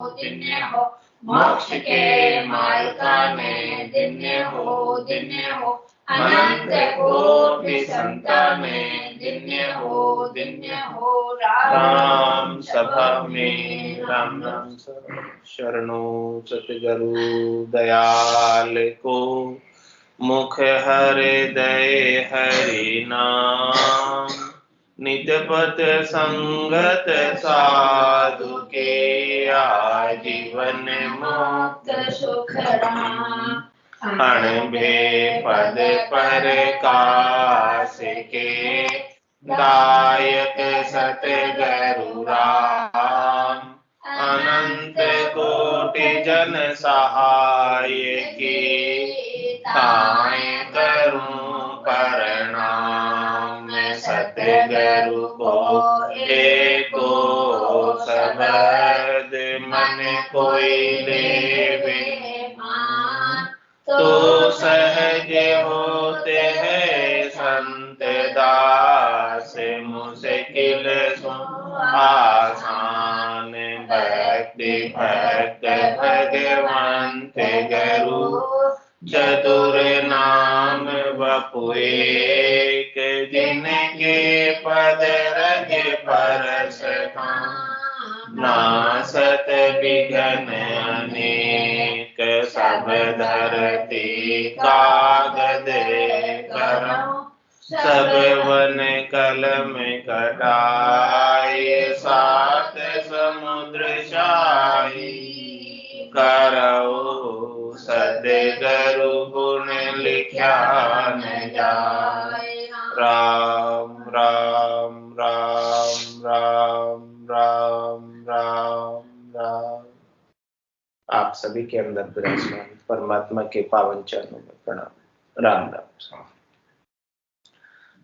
दिन्य हो, मोक्ष के मार्ग में दिन्य हो, दिन्य हो, अनंत कोटि संतानें दिन्य हो, दिन्य हो। राम सभा में राम नाम शरणों सतगुरु दयाल को, मुख हृदय हरि नाम, नित्यपथ संगत साधु के, आजीवन मुक्त सुख राम। अणबे पद पर कास के, दायक सतगुरु राम। अनंत कोटि जन सहाय के, ताय करूं प्रणाम। सतगुरु को एको शब्द मन कोई लेवे मान, तो सहज होते हैं संत दास। मुश्किल सो आसान, भक्ति भक्त भगवंत गुरु। चतुर नाम बपु एक, जिनके पद रज परस नासत विघ्न अनेक। सब धरती कागद कलम, सब वन कलम कटाए। सात समुद्र शाही, करौ सतगुरु गुण लिख्या न जाए। राम राम राम राम राम राम राम। आप सभी के अंदर विराजमान परमात्मा के पावन चरणों में प्रणाम। राम राम।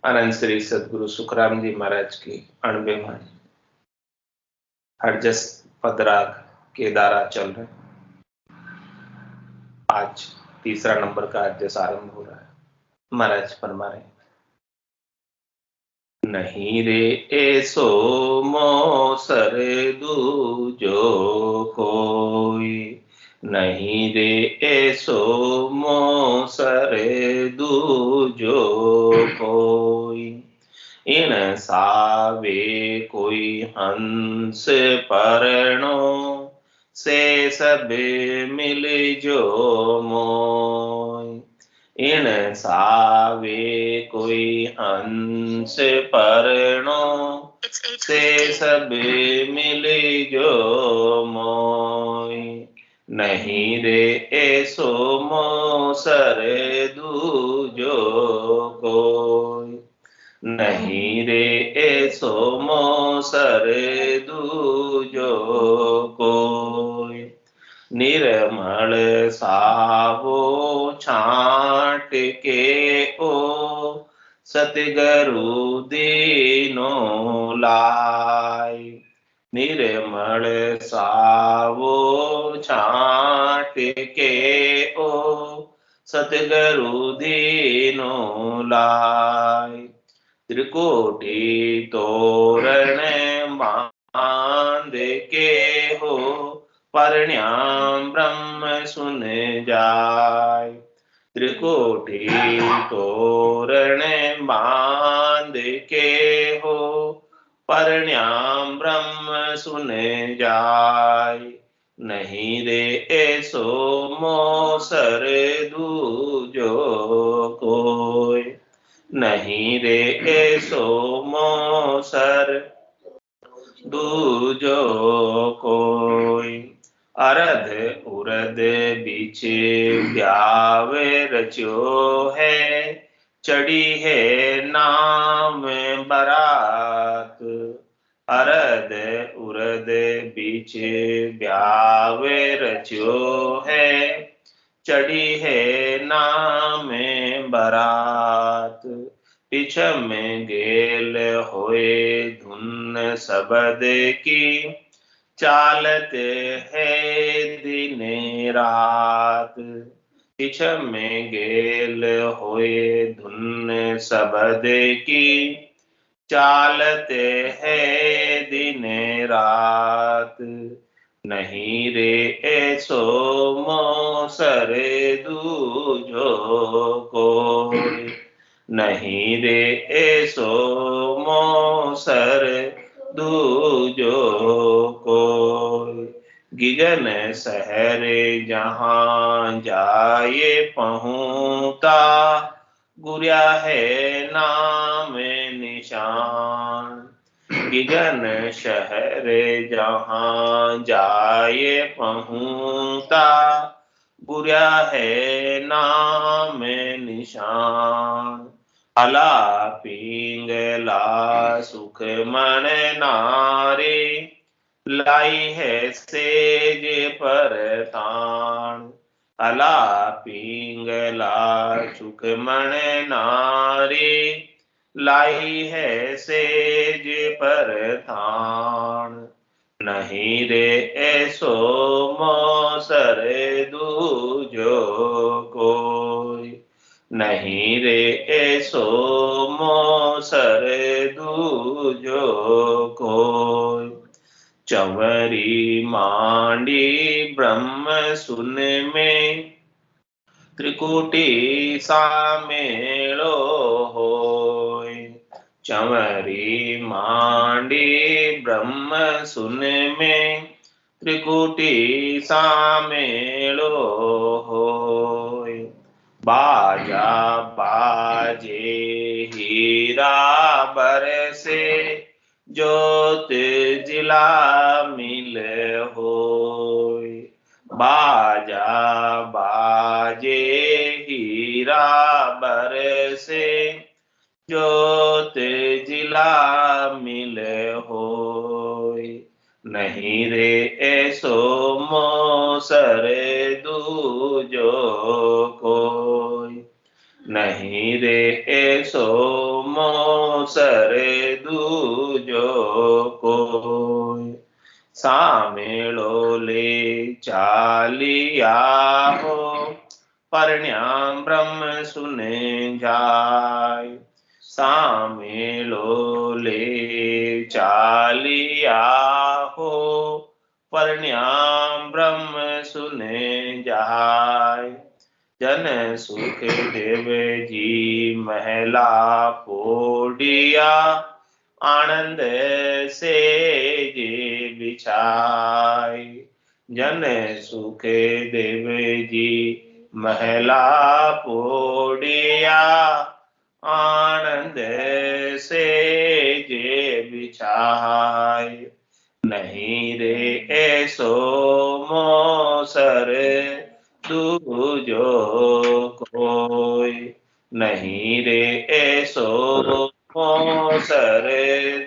अनंत श्री सदगुरु सुखराम जी महाराज की अणबेवानी हरजस पदराग के द्वारा चल रहे। आज तीसरा नंबर का अध्ययन आरंभ हो रहा है। महाराज फरमा रहे, नहीं रे ऐसो मोसर दूजो कोई, नहीं रे ऐसो मोसर दूजो कोई। इन सावे कोई हंस परनो, से सब मिल जो मोय। इन सावे कोई हंस परनो, से सब मिल जो मोय। नहीं रे ऐसो मोसर दूजो कोई, नहीं रे ऐसो मोसर दूजो कोई। निर्मल सावो छाट के ओ, सतगुरु दीनो लाय। निर्मल सावो छाट के ओ, सतगुरु दीनो लाय। त्रिकोटि तोरण बांध के हो, परण्याम ब्रह्म सुन जाय। त्रिकोटि तोरण बांध के हो, परण्याम ब्रह्म सुन जाय। नहीं रे ऐसो मोसर दूजो कोई, नहीं रे ऐसो मोसर दूजो कोई। अरध उरद बीच ब्यावे रच्यो है, चढ़ी है नाम बरात। अरध उरद बीच ब्यावे रच्यो है, चढ़ी है नाम बरात। पिछम गेल होए धुन शबद की, चालत है दिन रात। पिछम गेल होए धुन शबद की, चालत है दिन रात। नहीं रे ऐसो मोसर दूजो कोई, नहीं रे ऐसो मोसर दूजो कोई। गिगन शहर जहाँ जाए पहुँता, गुरिया है नाम निशान। गिगन शहर जहाँ जाए पहुँता, गुरिया है नाम निशान। अला पिंगला सुख मन नारे, लाई है सेज पर तान। अला पिंगला सुख मन नारे, लाई है सेज पर थान। नहीं रे ऐसो मोसर दूजो कोई, नहीं रे ऐसो मोसर दूजो कोई। चंवरी मांडी ब्रह्म सुन में, त्रिकुटी सामेलो होय। चंवरी मांडी ब्रह्म सुन में, त्रिकुटी सामेलो होय। बाजा बाजे हीरा बरसे, ज्योत जिला मिल होय। बाजा बाजे हीरा बरसे, ज्योत जिला मिल होय। नहीं रे ऐसो मोसर दूजो कोई, नहीं रे ऐसो मोसर दूजो कोई। सामेलो ले चालिया हो, परण्याम ब्रह्म सुने जाय। सामेलो ले चालिया हो, परण्याम ब्रह्म सुने जाय। जन सुख देव जी महला पोडिया, आनंद से जे बिछाई। जन सुख देव जी महला पोडिया, आनंद से जे बिछाई। नहीं रे ऐसो मोसर दूजो कोई, नहीं रे ऐसो मोसर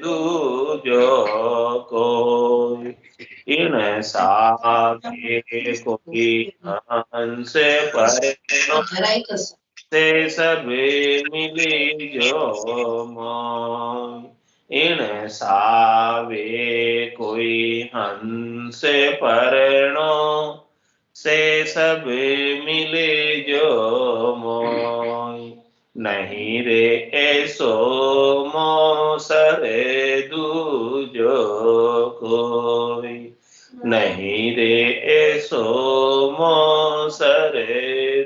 दूजो कोई। इन साके कोई हंस पर से सब मिली जो मोय। इन सावे कोई हंस परनो, से सब मिले जो मोय। नहीं रे ऐसो मोसर दूजो कोई, नहीं रे ऐसो मोसर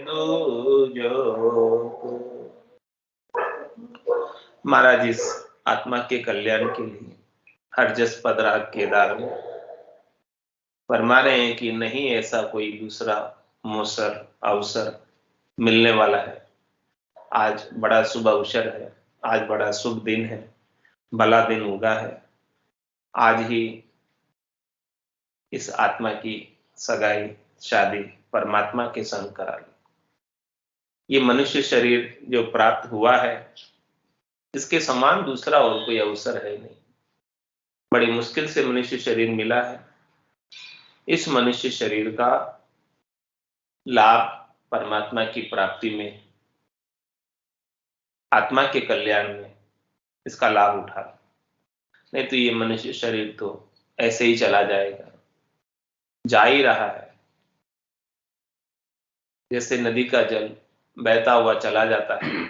दूजो कोई। महाराज इस आत्मा के कल्याण के लिए हरजस पदराग केदार में फरमा रहे हैं कि नहीं ऐसा कोई दूसरा मोसर अवसर मिलने वाला है। आज बड़ा शुभ अवसर है, आज बड़ा शुभ दिन है, भला दिन उगा है। आज ही इस आत्मा की सगाई शादी परमात्मा के संग करा ली। ये मनुष्य शरीर जो प्राप्त हुआ है, इसके समान दूसरा और कोई अवसर है नहीं। बड़ी मुश्किल से मनुष्य शरीर मिला है। इस मनुष्य शरीर का लाभ परमात्मा की प्राप्ति में, आत्मा के कल्याण में इसका लाभ उठा, नहीं तो ये मनुष्य शरीर तो ऐसे ही चला जाएगा, जा ही रहा है। जैसे नदी का जल बहता हुआ चला जाता है,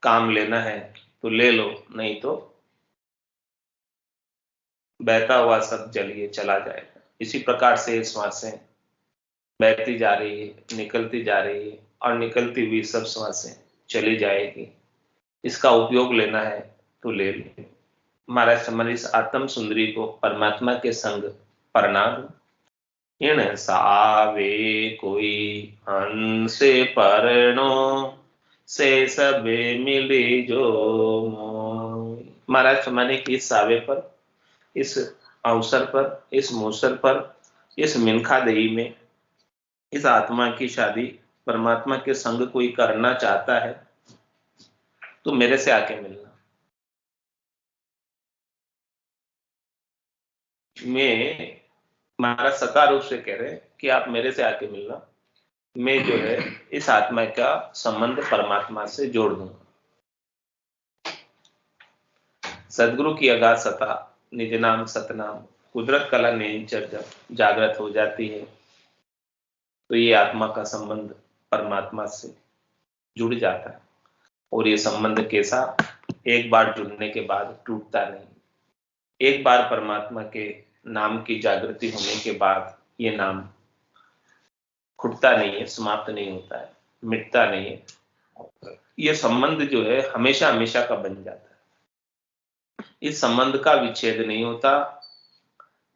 काम लेना है तो ले लो, नहीं तो बहता हुआ सब जल ये चला जाएगा। इसी प्रकार से श्वासें बहती जा रही है, निकलती जा रही है, और निकलती हुई सब श्वासें चली जाएगी। इसका उपयोग लेना है तो ले ले। महाराज हमारी इस आत्म सुंदरी को परमात्मा के संग प्रणाम। इन सावे कोई हंस परनो से सबे मिली जो मोय। महाराज हमारे की इस सावे पर, इस अवसर पर, इस मौसर पर, इस मिनखा देही में इस आत्मा की शादी परमात्मा के संग कोई करना चाहता है तो मेरे से आके मिलना। मैं महाराज सकार रूप से कह रहे हैं कि आप मेरे से आके मिलना, मैं जो है इस आत्मा का संबंध परमात्मा से जोड़ दूंगा। सदगुरु की अगाध सता निज नाम सतनाम कुदरत कला नेचर जब जागृत हो जाती है तो ये आत्मा का संबंध परमात्मा से जुड़ जाता है। और ये संबंध कैसा, एक बार जुड़ने के बाद टूटता नहीं। एक बार परमात्मा के नाम की जागृति होने के बाद ये नाम खुटता नहीं है, समाप्त नहीं होता है, मिटता नहीं है। ये संबंध जो है हमेशा हमेशा का बन जाता है। इस संबंध का विच्छेद नहीं होता।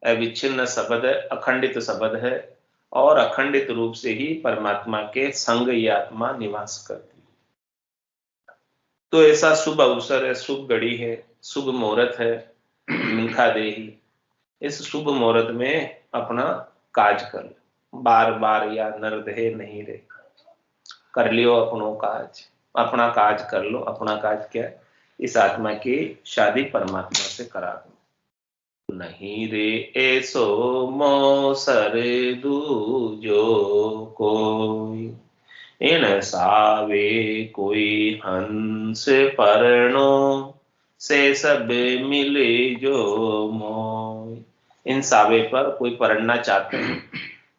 अविच्छिन्न शब्द है, अखंडित शब्द है, और अखंडित रूप से ही परमात्मा के संग ये आत्मा निवास करती है। तो ऐसा शुभ अवसर है, शुभ घड़ी है, शुभ मुहूर्त है मिनखा देही। इस शुभ मुहूर्त में अपना काज कर, बार बार या नरदेह नहीं रे, कर लियो अपनो काज, अपना काज कर लो। अपना काज क्या है, इस आत्मा की शादी परमात्मा से करा दो। नहीं रे ऐसो मोसर दूजो कोई, इन सावे कोई हंस परनो से सब मिले जो मोय। इन सावे पर कोई पढ़ना चाहते हैं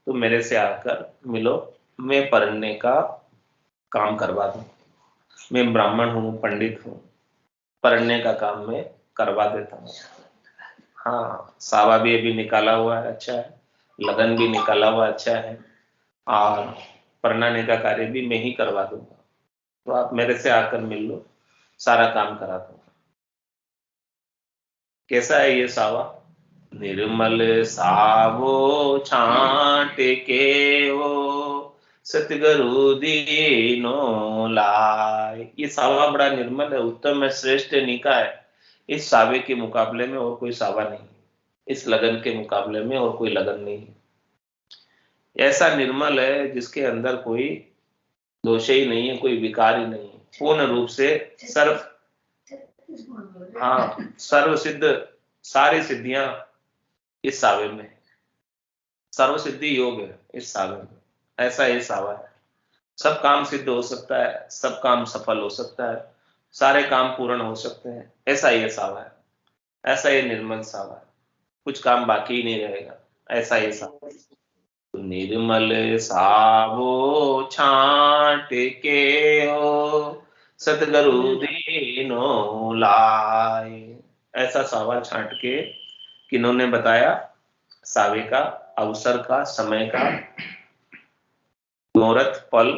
तो मेरे से आकर मिलो, मैं पढ़ने का काम करवा दूं। मैं ब्राह्मण हूँ, पंडित हूँ, पढ़ने का काम मैं करवा देता हूँ। हाँ, सावा भी अभी निकाला हुआ है, अच्छा है, लगन भी निकाला हुआ अच्छा है, और पढ़नाने का कार्य भी मैं ही करवा दूंगा। तो आप मेरे से आकर मिल लो, सारा काम करा दूंगा। कैसा है ये सावा? निर्मल सावो छांट के वो सतगुरु दीनो लाए। ये सावा बड़ा निर्मल है, उत्तम है, श्रेष्ठ है, निका है। इस सावे के मुकाबले में और कोई सावा नहीं, इस लगन के मुकाबले में और कोई लगन नहीं। ऐसा निर्मल है जिसके अंदर कोई दोष ही नहीं है, कोई विकार ही नहीं है, पूर्ण रूप से सर्व, हाँ, सर्व सिद्ध, सारी सिद्धियां इस सावे में, सर्व सिद्धि योग है इस सावे में। ऐसा ये सावा है, सब काम सिद्ध हो सकता है, सब काम सफल हो सकता है, सारे काम पूर्ण हो सकते हैं। ऐसा ये सावा है, ऐसा ये निर्मल सावा है, कुछ काम बाकी ही नहीं रहेगा। ऐसा ये सावा है। तो निर्मल सावो छांट के हो सतगुरु दीनो लाए। ऐसा सावा छांट के किन्होंने बताया? सावे का, अवसर का, समय का, मुहूर्त, पल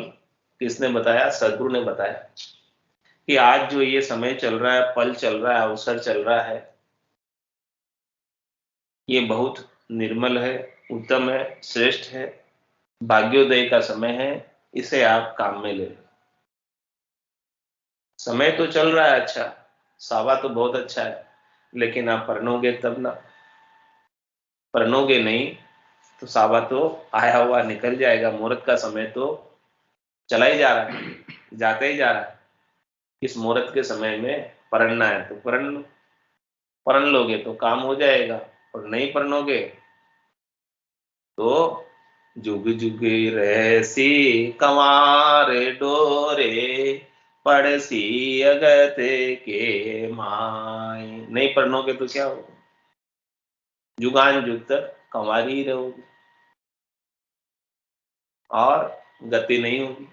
किसने बताया? सदगुरु ने बताया कि आज जो ये समय चल रहा है, पल चल रहा है, अवसर चल रहा है, ये बहुत निर्मल है, उत्तम है, श्रेष्ठ है, भाग्योदय का समय है, इसे आप काम में ले लो। समय तो चल रहा है अच्छा, सावा तो बहुत अच्छा है, लेकिन आप पढ़ोगे तब ना, पढ़ोगे नहीं तो सावा तो आया हुआ निकल जाएगा। मुहूर्त का समय तो चला ही जा रहा है, जाता ही जा रहा है। इस मुहूर्त के समय में पढ़ना है तो पढ़ लो, पढ़ लोगे तो काम हो जाएगा, और नहीं पढ़ोगे तो जुग जुग रहसी कंवार डोरे पड़सी अगत के माय। नहीं पढ़ोगे तो क्या होगा? जुगान जुग तक कंवारी ही रहोगे और गति नहीं होगी।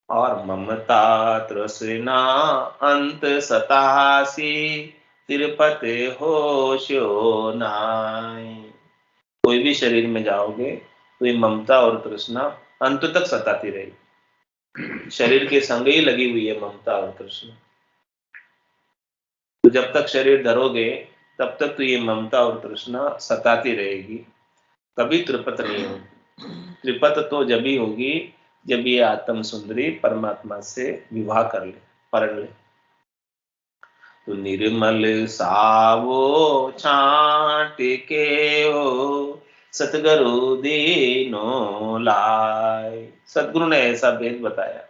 और ममता तृष्णा अंत सतासी तिरुपति होशो नाय। कोई भी शरीर में जाओगे तो ये ममता और तृष्णा अंत तक सताती रहेगी। शरीर के संग ही लगी हुई है ममता और तृष्णा। तो जब तक शरीर धरोगे तब तक तो ये ममता और तृष्णा सताती रहेगी, कभी तृप्त नहीं होगी। तृप्त तो जब ही होगी जब ये आत्म सुंदरी परमात्मा से विवाह कर ले, पढ़ ले। तो निर्मल सावो छाट के हो सतगुरु दीनो लाए। सतगुरु ने ऐसा भेद बताया,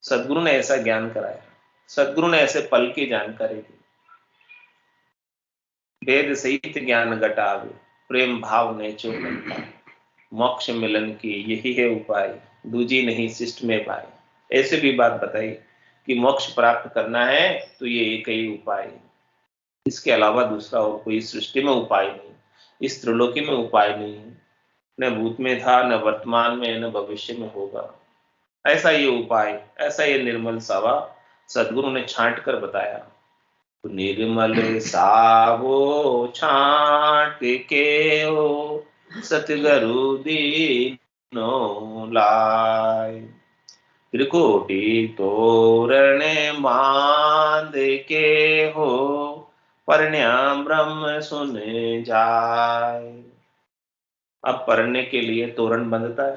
सतगुरु ने ऐसा ज्ञान कराया, सतगुरु ने ऐसे पल की जानकारी दी। वेद सहित ज्ञान घटावे, प्रेम भाव ने चो मोक्ष मिलन की यही है उपाय, दूजी नहीं शिष्ट में पाए। ऐसे भी बात बताई कि मोक्ष प्राप्त करना है तो ये एक ही उपाय है, इसके अलावा दूसरा और कोई सृष्टि में उपाय नहीं, इस त्रिलोकी में उपाय नहीं है। न भूत में था, न वर्तमान में, न भविष्य में होगा। ऐसा ये उपाय, ऐसा ये निर्मल सावा सदगुरु ने छांट कर बताया। तो निर्मल सावो छांट के हो सतगुरु दीनो लाय। त्रिकोटि तोरण बांध के हो परण्या ब्रह्म सुन जाय। अब पढ़ने के लिए तोरण बंधता है।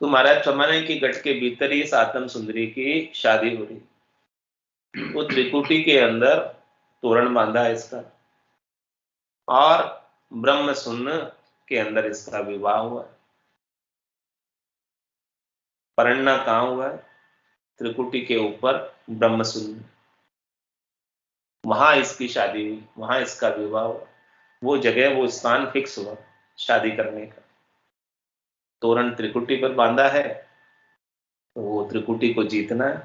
तो महाराज फरमाने की गट के भीतर ही इस आत्म सुंदरी की शादी हो रही। वो त्रिकुटी के अंदर तोरण बांधा है इसका, और ब्रह्म सुन्न के अंदर इसका विवाह हुआ। परणना कहां हुआ है? त्रिकुटी के ऊपर ब्रह्म सुन्न, वहां इसकी शादी हुई, वहां इसका विवाह हुआ। वो जगह, वो स्थान फिक्स हुआ शादी करने का। तोरण त्रिकुटी पर बांधा है तो वो त्रिकुटी को जीतना है।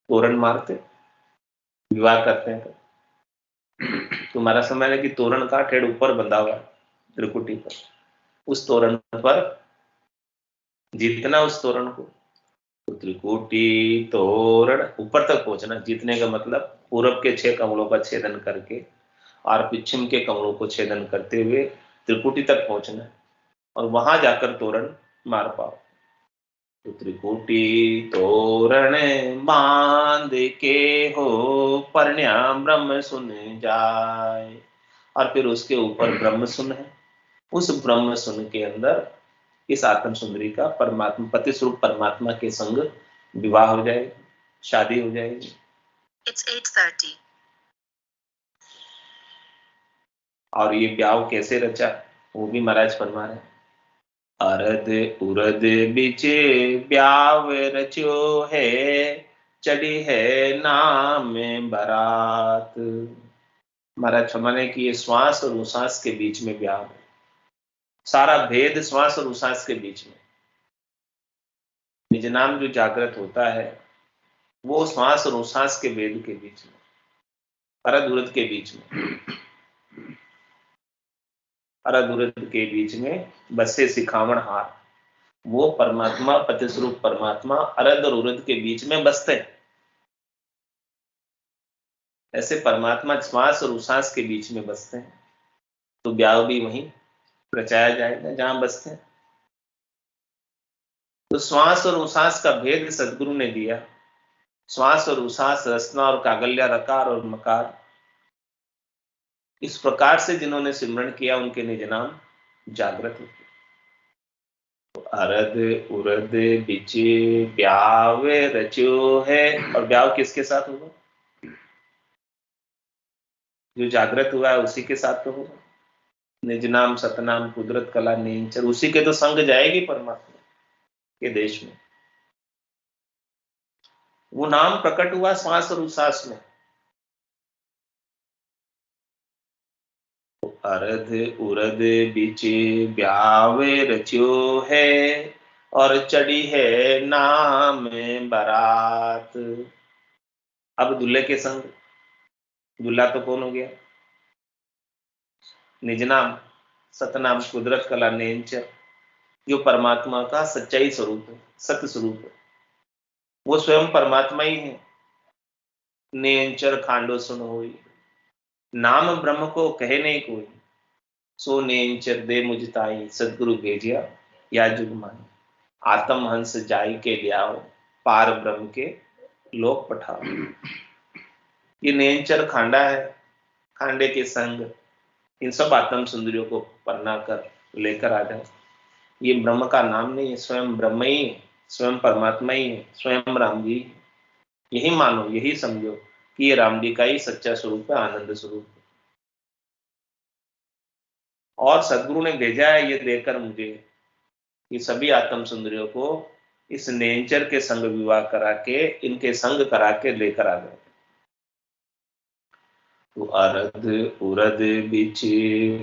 तोरण मारते, विवाह करते हैं। तुम्हारा समय है कि तोरण का ठेड़ ऊपर बंधा हुआ है त्रिकुटी पर, उस तोरण पर जीतना, उस तोरण को। तो त्रिकुटी तोरण ऊपर तक पहुंचना, जीतने का मतलब पूरब के 6 कमलों का छेदन करके और पश्चिम के कमलों को छेदन करते हुए त्रिकुटी तक पहुंचना, और वहां जाकर तोरण मार पाओ। तो त्रिकुटी तोरण बांध के हो परण्या ब्रह्म सुन जाए। और फिर उसके ऊपर ब्रह्म सुन है, उस ब्रह्म सुन के अंदर इस आत्म सुंदरी का परमात्मा, पति स्वरूप परमात्मा के संग विवाह हो जाएगी, शादी हो जाएगी। It's 8:30। और ये ब्याह कैसे रचा वो भी महाराज फरमा रहे हैं। अरद उरद बिचे ब्याव रचो है, चढ़ी है नाम बारात। महाराज फरमाने की ये श्वास और उश्वास के बीच में ब्याह है। सारा भेद श्वास और उश्वास के बीच में। निज नाम जो जागृत होता है वो श्वास और उश्वास के भेद के बीच में, अरद उरद के बीच में, अरद उरद के बीच में बसे सिखावण हार। वो परमात्मा, पति स्वरूप परमात्मा अरद और उरद के बीच में बसते हैं। ऐसे परमात्मा श्वास और उश्वास के बीच में बसते हैं। तो ब्याह भी वहीं रचाया जाएगा जहां बसते हैं। तो श्वास और उश्वास का भेद सदगुरु ने दिया। श्वास और उश्वास, रसना और कागल्या, रकार और मकार, इस प्रकार से जिन्होंने सिमरण किया उनके निज नाम जागृत होते। तो अरद उरद बिचे ब्याव रचो है, और ब्याह किसके साथ होगा? जो जागृत हुआ है उसी के साथ तो होगा। निज नाम सतनाम कुदरत कला नेचर, उसी के तो संग जाएगी परमात्मा के देश में। वो नाम प्रकट हुआ श्वास और उश्वास में। अरद उरद बिचे ब्याव रच्यो है, और चढ़ी है नाम बारात। अब दूल्हे के संग, दूल्हा तो कौन हो गया? निज नाम सतनाम कुदरत कला नेचर, जो परमात्मा का सच्चाई स्वरूप है, सत्य स्वरूप है। वो स्वयं परमात्मा ही है। नेंचर खांडो सुन होई, नाम ब्रह्म को कहे नहीं कोई, सो नेंचर दे मुझ ताई, सदगुरु भेजिया या जुग माई। आत्म हंस जाई के लियाओ, पार ब्रह्म के लोक पठाओ। ये नेंचर खांडा है, खांडे के संग इन सब आत्म सुंदरियों को पन्ना कर लेकर आ जाए। ये ब्रह्म का नाम नहीं है, स्वयं ब्रह्म ही है, स्वयं परमात्मा ही है, स्वयं राम जी। यही मानो, यही समझो कि ये राम जी का ही सच्चा स्वरूप है, आनंद स्वरूप है। और सदगुरु ने भेजा है ये देकर मुझे कि सभी आत्म सुंदरियों को इस नेंचर के संग विवाह करा के, इनके संग करा के लेकर आ गए। तो अरद उरद बिच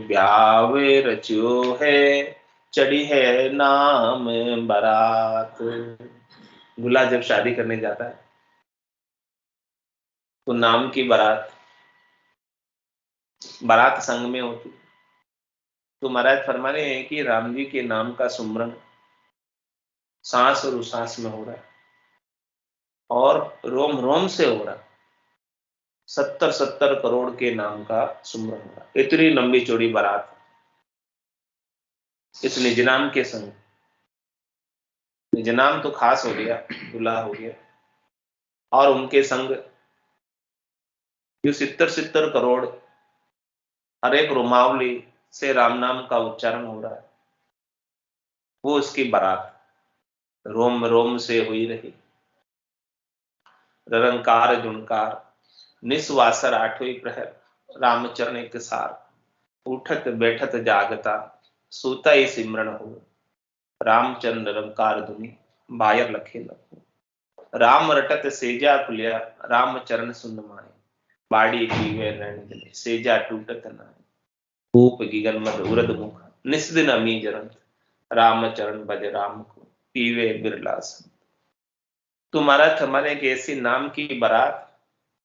ब्यावे रचियो है, चढ़ी है नाम बारात। दूल्हा जब शादी करने जाता है तो नाम की बारात, बारात संग में होती। तो महाराज फरमा रहे हैं कि राम जी के नाम का सुमरन सांस और उसास में हो रहा है और रोम रोम से हो रहा है। 70-70 करोड़ के नाम का सुमरन हो रहा है। इतनी लंबी चौड़ी बारात इस निजनाम के संग। निजनाम तो खास हो गया, दूल्हा हो गया, और उनके संग जो 70-70 करोड़ हर एक रोमावली से राम नाम का उच्चारण हो रहा है, वो उसकी बारात रोम रोम से हुई रही। ररंकार जुणकार निस्वासर आठवीं प्रहर, रामचरण एक सार, उठत बैठत जागता, सूता ही सिमरन हो। रामचंद्र रंकार धुनि, बायर लखे लखो। राम रटत सेजा खुलिया, रामचरण सुन माए। बाड़ी पीवे नैन दिने, सेजा टूटत नाय। धूप गिगन मद उरद मुख, निस दिन अमी जरंत। रामचरण भज राम को, पीवे बिरला संत। तुम्हारा हमारे एक ऐसी नाम की बारात,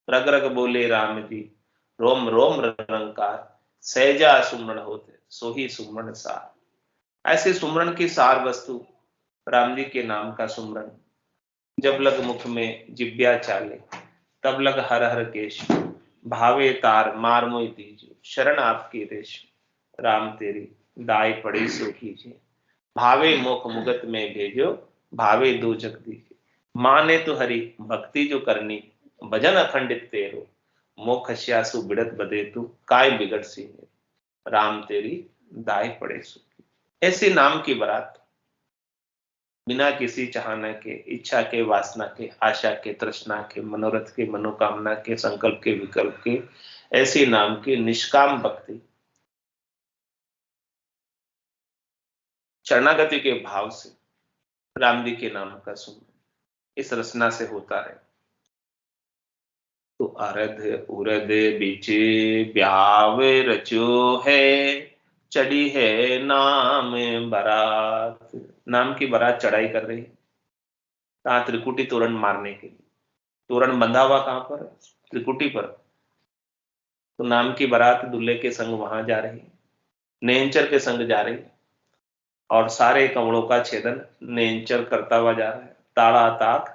रग रग बोले राम जी, रोम रोम रंकार, सहजा सुमरण होते, सोही सुमरण सार। ऐसे सुमरण की सार वस्तु राम जी के नाम का सुमरण। जब लग मुख में जिब्या चाले, तब लग हर हर केश। भावे तार मार मोई दीजिए, शरण आपकी रेश। राम तेरी दाई पड़ी सो कीजिए, भावे मोख मुगत में भेजो, भावे दो जग दीजिए। माने तो हरि भक्ति जो करनी, भजन अखंडित तेरो। मोख श्यासु बिड़त बदे तू, काय बिगड़ सी मेरी। राम तेरी दाई पड़े सो। ऐसी नाम की बारात बिना किसी चाहना के, इच्छा के, वासना के, आशा के, तृष्णा के, मनोरथ के, मनोकामना के, संकल्प के, विकल्प के, ऐसी नाम की निष्काम भक्ति शरणागति के भाव से राम जी के नाम का सुमरन इस रचना से होता है। तो अरध उरद बीच ब्यावे रचो है, चढ़ी है नाम बारात। नाम की बारात चढ़ाई कर रही है कहा? त्रिकुटी तोरण मारने के लिए। तोरण बंधा हुआ कहां पर? त्रिकुटी पर। तो नाम की बारात दूल्हे के संग वहां जा रही है, नेंचर के संग जा रही है, और सारे कमलों का छेदन नेंचर करता हुआ जा रहा है। ताड़ा ताक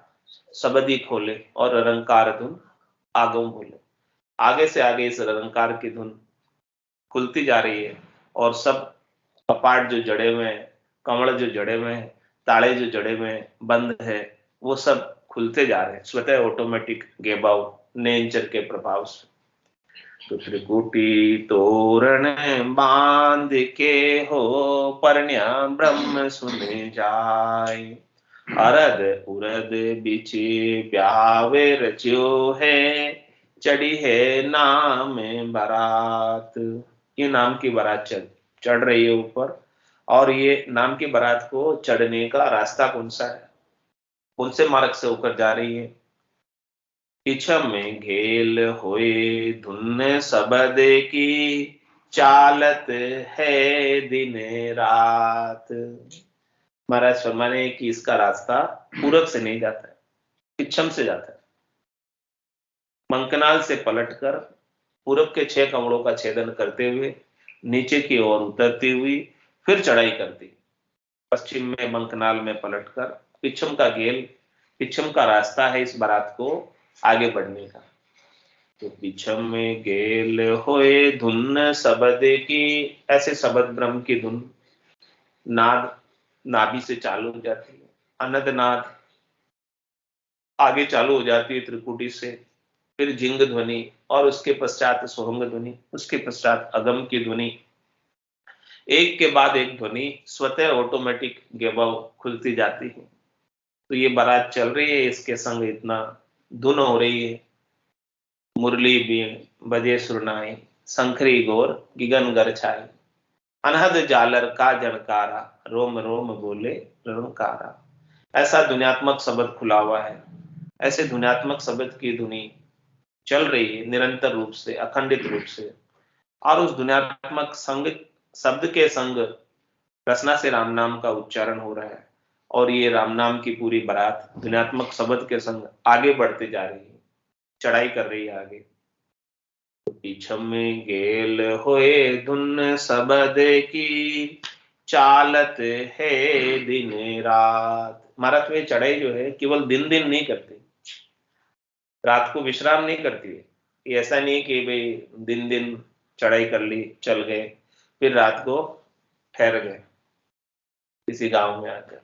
सबदी खोले और रंकार धुन आगम बोले। आगे से आगे इस रंकार की धुन खुलती जा रही है और सब कपाट जो जड़े हुए हैं, कमल जो जड़े हुए हैं, ताले जो जड़े हुए हैं, बंद है, वो सब खुलते जा रहे हैं स्वतः ऑटोमेटिक गेबाउ नेंचर के प्रभाव से। तो त्रिकुटी तोरण बांध के हो, परण्या ब्रह्म सुन जाय। अरद उरद बिच ब्यावे रच्यो है, चढ़ी है नाम बारात। ये नाम की बारात चढ़ रही है ऊपर। और ये नाम की बारात को चढ़ने का रास्ता कौन सा है, कौन से मार्ग से होकर जा रही है? पिछम में घेल होए धुन सबद की, चालत है दिन रात। महाराज फरमाने कि इसका रास्ता पूरब से नहीं जाता है, पिछम से जाता है। मंकनाल से पलटकर पूरब के 6 कमलों का छेदन करते हुए नीचे की ओर उतरती हुई फिर चढ़ाई करती। पश्चिम में मंकनाल में पलटकर पिछम का रास्ता है इस बारात को आगे बढ़ने का। तो पिछम में गेल होए धुन शबद की, ऐसे शबद ब्रह्म की धुन नाद नाभि से चालू हो जाती है, अनद नाद आगे चालू हो जाती है त्रिकुटी से, फिर जिंग ध्वनि और उसके पश्चात सोहंग ध्वनि, उसके पश्चात अगम की ध्वनि, एक के बाद एक ध्वनि स्वतः ऑटोमेटिक गेबव खुलती जाती है। तो ये बारात चल रही है, इसके संग इतना धुन हो रही है, मुरली बीण बजे सुरनाई, शंखरी गोर गिगन गर छाई, अनहद जालर का जनकारा, रोम रोम बोले रणकारा। ऐसा ध्वन्यात्मक शब्द खुला हुआ है, ऐसे ध्वन्यात्मक शब्द की धुनी चल रही है निरंतर रूप से, अखंडित रूप से, और उस ध्वन्यात्मक संग शब्द के संग रचना से राम नाम का उच्चारण हो रहा है, और ये राम नाम की पूरी बारात ध्वन्यात्मक शब्द के संग आगे बढ़ते जा रही है, चढ़ाई कर रही है आगे। पीछम में गेल होए धुन शबद की, चालत है दिन रात। महाराज तो ये चढ़ाई जो है केवल दिन दिन नहीं करती, रात को विश्राम नहीं करती है। ये ऐसा नहीं है कि भाई दिन दिन चढ़ाई कर ली चल गए फिर रात को ठहर गए किसी गांव में आकर,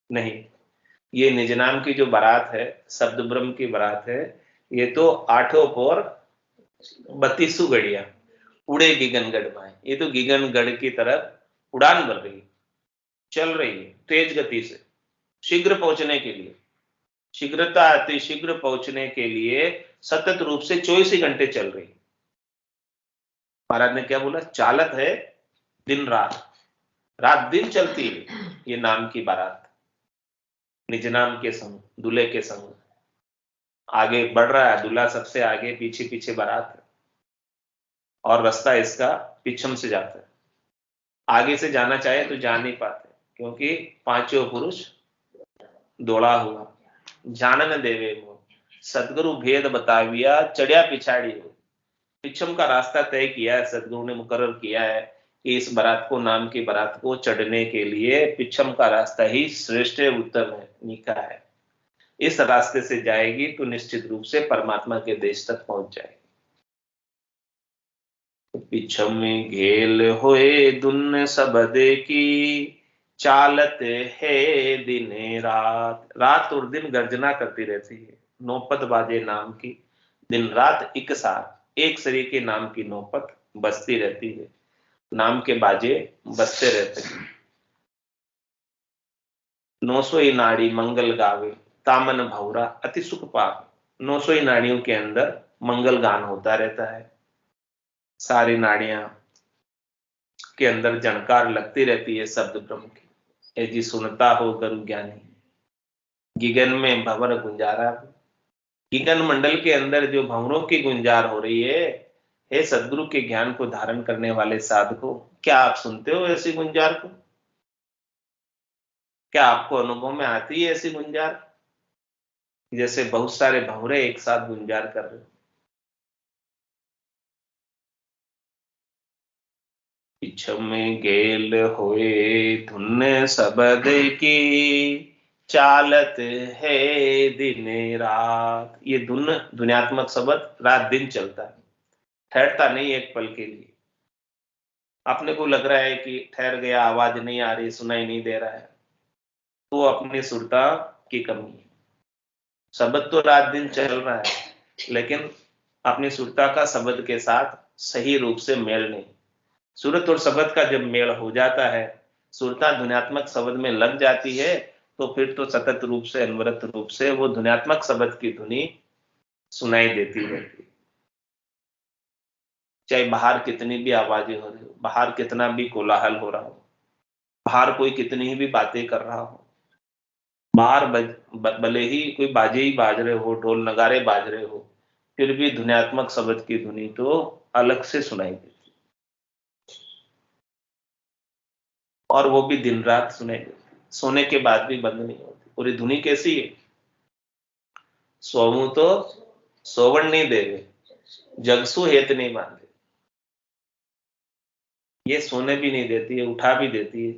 नहीं। ये निज नाम की जो बारात है, शब्द ब्रह्म की बारात है, ये तो आठों पोर 32 गड़िया उड़े गिगनगढ़ में, ये तो गिगनगढ़ की तरफ उड़ान भर रही है, चल रही है तेज गति से, शीघ्र पहुंचने के लिए, शीघ्रता अति शीघ्र पहुंचने के लिए सतत रूप से 24 ही घंटे चल रही। महाराज ने क्या बोला? चालत है दिन रात, रात दिन चलती है ये नाम की बारात, निज नाम के संग, दूल्हे के संग आगे बढ़ रहा है। दूल्हा सबसे आगे, पीछे पीछे बारात है, और रास्ता इसका पिछम से जाता है। आगे से जाना चाहे तो जा नहीं पाते, क्योंकि पांचों पुरुष दौड़ा हुआ, जानन देवे मोह, सदगुरु भेद बताविया चढ़िया पिछाड़ी हो। पिछम का रास्ता तय किया है, सदगुरु ने मुकर्रर किया है कि इस बारात को, नाम की बारात को चढ़ने के लिए पिछम का रास्ता ही श्रेष्ठ है, उत्तम है, निका है। इस रास्ते से जाएगी तो निश्चित रूप से परमात्मा के देश तक पहुंच जाएगी। पिछम में घेल होए धुन शबद की, चालत है दिन रात। रात और दिन गर्जना करती रहती है, नौपत बाजे नाम की, दिन रात एक साथ एक शरीर के नाम की नौपत बजती रहती है, नाम के बाजे बजते रहते हैं। 900 नाड़ी मंगल गावे, तामन भौरा अति सुख पावे। 900 नाड़ियों के अंदर मंगल गान होता रहता है, सारी नाड़ियां के अंदर जनकार लगती रहती है शब्द ब्रह्म की। ए जी सुनता हो गुरु ज्ञानी, गिगन में भंवर गुंजारा। गिगन मंडल के अंदर जो भंवरों की गुंजार हो रही है, हे सदगुरु के ज्ञान को धारण करने वाले साधकों, क्या आप सुनते हो ऐसी गुंजार को? क्या आपको अनुभव में आती है ऐसी गुंजार, जैसे बहुत सारे भंवरे एक साथ गुंजार कर रहे? पिछम में गेल होए धुन शबद की, चालत है दिन रात। ये धुन, ध्वन्यात्मक शब्द रात दिन चलता है, ठहरता नहीं एक पल के लिए। अपने को लग रहा है कि ठहर गया, आवाज नहीं आ रही, सुनाई नहीं दे रहा है, तो अपनी सुरता की कमी है। शब्द तो रात दिन चल रहा है, लेकिन अपनी सुरता का शब्द के साथ सही रूप से मेल नहीं। सूरत और शब्द का जब मेल हो जाता है, सुरता ध्वन्यात्मक शब्द में लग जाती है, तो फिर तो सतत रूप से, अनवरत रूप से वो ध्वन्यात्मक शब्द की धुनी सुनाई देती है। चाहे बाहर कितनी भी आवाजें हो रही हो, बाहर कितना भी कोलाहल हो रहा हो, बाहर कोई कितनी भी बातें कर रहा हो, बाहर भले ही कोई बाजे ही बाज रहे हो, ढोल नगारे बाज रहे हो, फिर भी ध्वन्यात्मक शब्द की धुनी तो अलग से सुनाई देती, और वो भी दिन रात सुनाई देती, सोने के बाद भी बंद नहीं होती। और ये धुनी कैसी है? सोमू तो सोवण नहीं देवे, जगसु हेत नहीं मानते। ये सोने भी नहीं देती है, उठा भी देती है।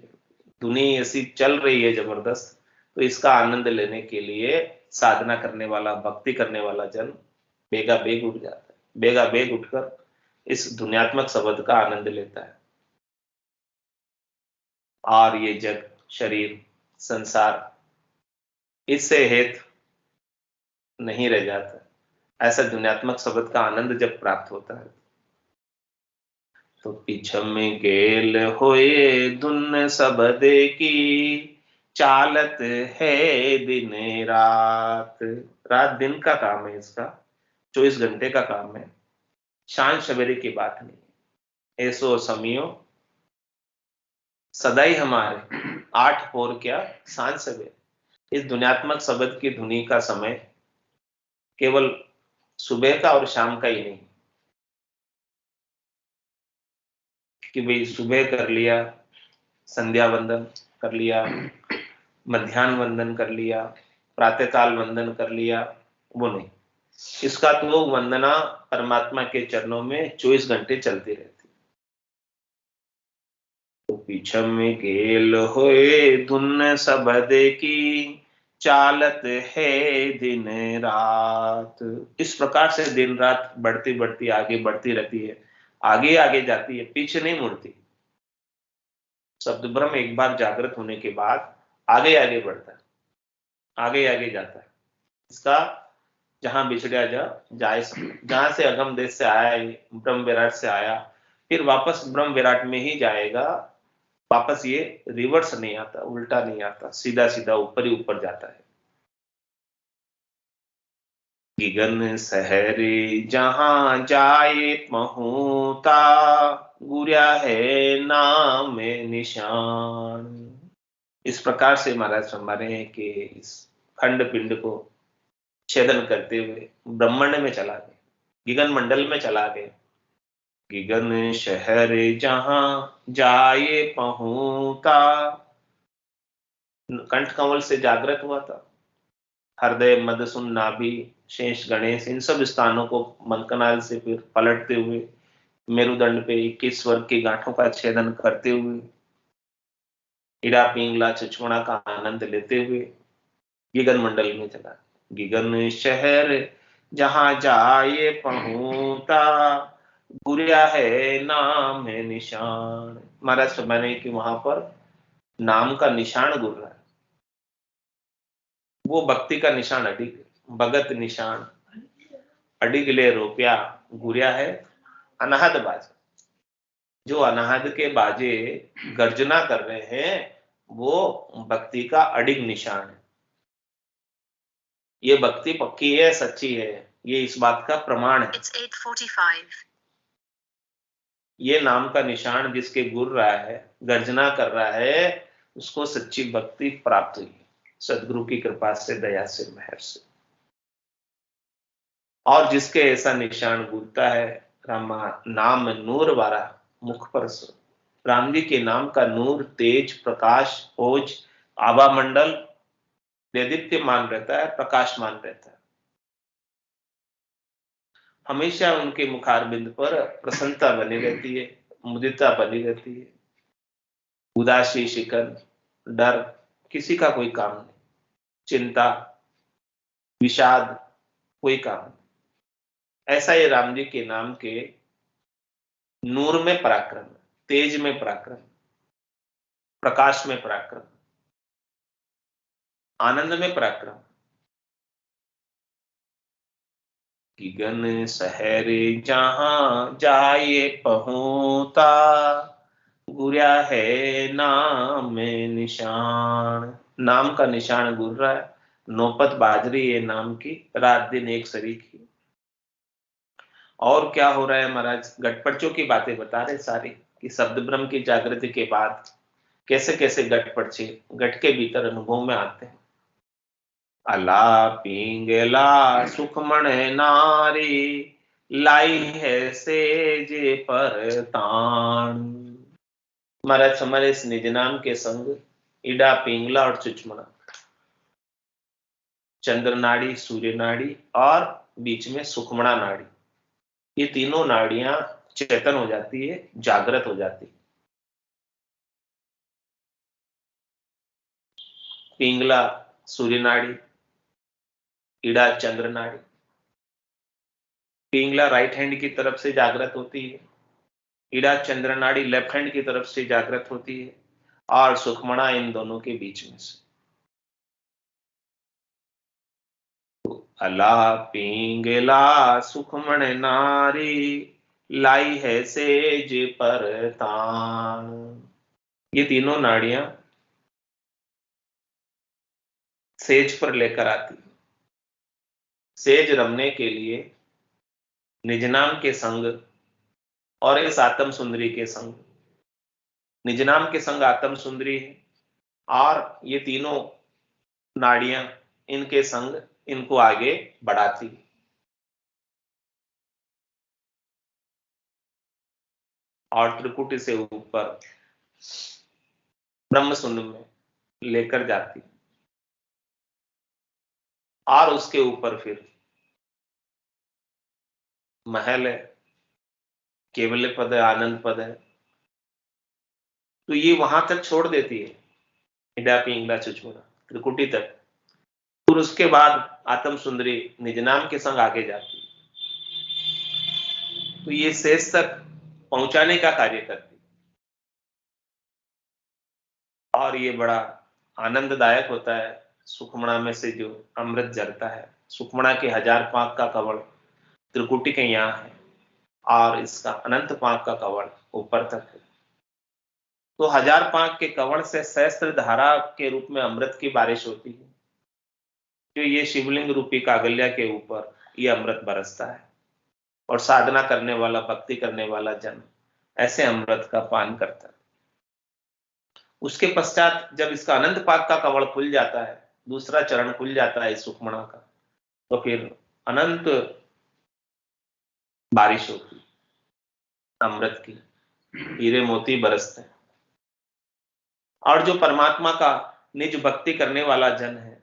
धुनी ऐसी चल रही है जबरदस्त, तो इसका आनंद लेने के लिए साधना करने वाला, भक्ति करने वाला जन बेगा बेग उठ जाता है। बेगा बेग उठकर इस ध्वन्यात्मक शब्द का आनंद लेता है। और ये जग, शरीर, संसार इससे हेत नहीं रह जाता। ऐसा ध्वन्यात्मक शब्द का आनंद जब प्राप्त होता है तो पिछम गेल होए धुन शब्दे की, चालत है दिन रात। रात दिन का काम है, इसका 24 घंटे का काम है, शान सवेरे की बात नहीं। ऐसो समियो सदाई हमारे, 8 पोर क्या सांझ सवेरे। इस ध्वन्यात्मक शब्द की धुनी का समय केवल सुबह का और शाम का ही नहीं कि भाई सुबह कर लिया, संध्या वंदन कर लिया, मध्यान्ह वंदन कर लिया, प्रातःकाल वंदन कर लिया, वो नहीं। इसका तो वंदना परमात्मा के चरणों में 24 घंटे चलती रहती। तो पीछम गेल होए धुन शब्द की, चालत है दिन रात। इस प्रकार से दिन रात बढ़ती बढ़ती आगे बढ़ती रहती है, आगे आगे जाती है, पीछे नहीं मुड़ती। शब्द ब्रह्म एक बार जागृत होने के बाद आगे आगे बढ़ता है, आगे आगे जाता है। इसका जहां बिछड़ा जाए, जहां से अगम देश से आया है, ब्रह्म विराट से आया, फिर वापस ब्रह्म विराट में ही जाएगा। वापस ये रिवर्स नहीं आता, उल्टा नहीं आता, सीधा सीधा ऊपर ही ऊपर जाता है। गगन सहरे जहां जाए पहुंता, गुरिया है नाम निशान। इस प्रकार से महाराज फरमा रहे हैं कि इस खंड पिंड को छेदन करते हुए ब्रह्मांड में चला गए, गगन मंडल में चला गए। गगन शहर जहां जाए पहुंता, कंठ कमल से जागृत हुआ था। हृदय, मदसुन, नाभि, शेष, गणेश, इन सब स्थानों को मंकनाल से फिर पलटते हुए मेरुदंड पे 21 वर्ग की गांठों का छेदन करते हुए इड़ा, पिंगला, चुचमड़ा का आनंद लेते हुए गगन मंडल में चला। गगन शहर जहां जाए पहुंता, गुरिया है नाम है निशान। महाराज फरमाने कि वहां पर नाम का निशान गुर रहा है। वो भक्ति का निशान अडिग, भगत निशान अडिग ले रोपिया, गुरिया है अनाहद बाजा। जो अनाहद के बाजे गर्जना कर रहे हैं वो भक्ति का अडिग निशान है। ये भक्ति पक्की है, सच्ची है, ये इस बात का प्रमाण है। It's 8:45। ये नाम का निशान जिसके गुर रहा है, गर्जना कर रहा है, उसको सच्ची भक्ति प्राप्त हुई सदगुरु की कृपा से, दया से, मेहर से। और जिसके ऐसा निशान गुरता है, रामा नाम नूर वारा मुख पर सो। राम जी के नाम का नूर, तेज, प्रकाश, ओज, आभा मंडल देदीप्यमान रहता है, प्रकाशमान रहता है। हमेशा उनके मुखारबिंद पर प्रसन्नता बनी रहती है, मुदिता बनी रहती है। उदासी, शिकन, डर किसी का कोई काम नहीं, चिंता, विषाद कोई काम नहीं। ऐसा ये राम जी के नाम के नूर में पराक्रम, तेज में पराक्रम, प्रकाश में पराक्रम, आनंद में पराक्रम। गगन शहरे जहां जाए पहुंता, गुरिया है नाम निशान। नाम का निशान गुर रहा है, नौपत बाजरी है नाम की, रात दिन एक सरीखी। और क्या हो रहा है महाराज, गटपर्चों की बातें बता रहे सारी कि शब्द ब्रह्म की जागृति के बाद कैसे कैसे गटपर्चे गट के भीतर अनुभव में आते हैं। अला पिंगला सुखमण नारी, लाई है सेजे पर तान। महाराज हमारे इस निज नाम के संग इडा, पिंगला और चुचमना, चंद्र नाड़ी, सूर्य नाड़ी और बीच में सुखमणा नाड़ी, ये तीनों नाड़ियां चेतन हो जाती है, जागृत हो जाती है। पिंगला सूर्य नाड़ी, इड़ा चंद्र नाड़ी, पिंगला राइट हैंड की तरफ से जागृत होती है, इड़ा चंद्र नाड़ी लेफ्ट हैंड की तरफ से जागृत होती है, और सुखमणा इन दोनों के बीच में से। अला पिंगला सुखमण नारी, लाई है सेज पर तान। ये तीनों नाड़ियां सेज पर लेकर आती। सेज रमने के लिए निजनाम के संग और इस आत्म सुंदरी के संग। निजनाम के संग आत्म सुंदरी है, और ये तीनों नाड़ियां इनके संग इनको आगे बढ़ाती। और त्रिकुटी से ऊपर ब्रह्म सुंद में लेकर जाती, और उसके ऊपर फिर महल है, केवल पद है, आनंद पद है, तो ये वहां तक छोड़ देती है, इडा पिंगला चुचमुड़ा त्रिकुटी तक। फिर उसके बाद आत्म सुंदरी निजनाम के संग आगे जाती, तो ये शेष तक पहुंचाने का कार्य करती। और ये बड़ा आनंददायक होता है। सुखमणा में से जो अमृत जरता है, सुखमणा के 1000 पाक का कवड़ त्रिकुटी के यहाँ है, और इसका अनंत पाक का कवड़ ऊपर तक है। तो 1000 पाक के कवड़ से सहस्त्र धारा के रूप में अमृत की बारिश होती है, जो ये शिवलिंग रूपी कागल्या के ऊपर ये अमृत बरसता है। और साधना करने वाला, भक्ति करने वाला जन ऐसे अमृत का पान करता है। उसके पश्चात जब इसका अनंत पाक का कवड़ खुल जाता है, दूसरा चरण खुल जाता है इस सुखमणा का, तो फिर अनंत बारिश होती अमृत की, हीरे मोती बरसते हैं। और जो परमात्मा का निज भक्ति करने वाला जन है,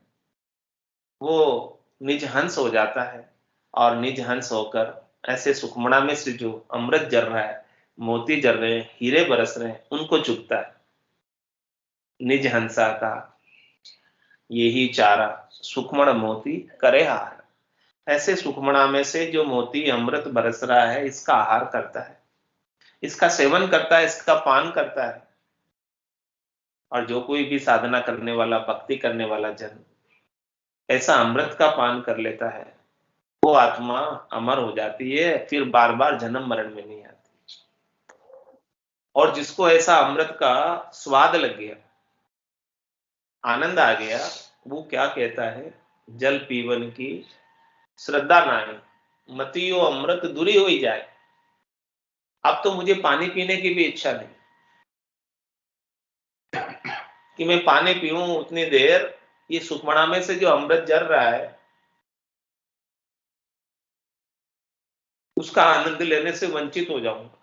वो निज हंस हो जाता है, और निज हंस होकर ऐसे सुखमणा में से जो अमृत जर रहा है, मोती जर रहे हैं, हीरे बरस रहे हैं, उनको चुभता है। निज हंसा का यही चारा, सुखमण मोती करे हार। ऐसे सुखमणा में से जो मोती अमृत बरस रहा है, इसका आहार करता है, इसका सेवन करता है, इसका पान करता है। और जो कोई भी साधना करने वाला, भक्ति करने वाला जन ऐसा अमृत का पान कर लेता है, वो आत्मा अमर हो जाती है, फिर बार बार जन्म मरण में नहीं आती। और जिसको ऐसा अमृत का स्वाद लग गया, आनंद आ गया, वो क्या कहता है, जल पीवन की श्रद्धा नाई, मतियो अमृत दूरी हो ही जाए। अब तो मुझे पानी पीने की भी इच्छा नहीं कि मैं पानी पीऊं उतनी देर, ये सुखमणा में से जो अमृत जर रहा है उसका आनंद लेने से वंचित हो जाऊंगा।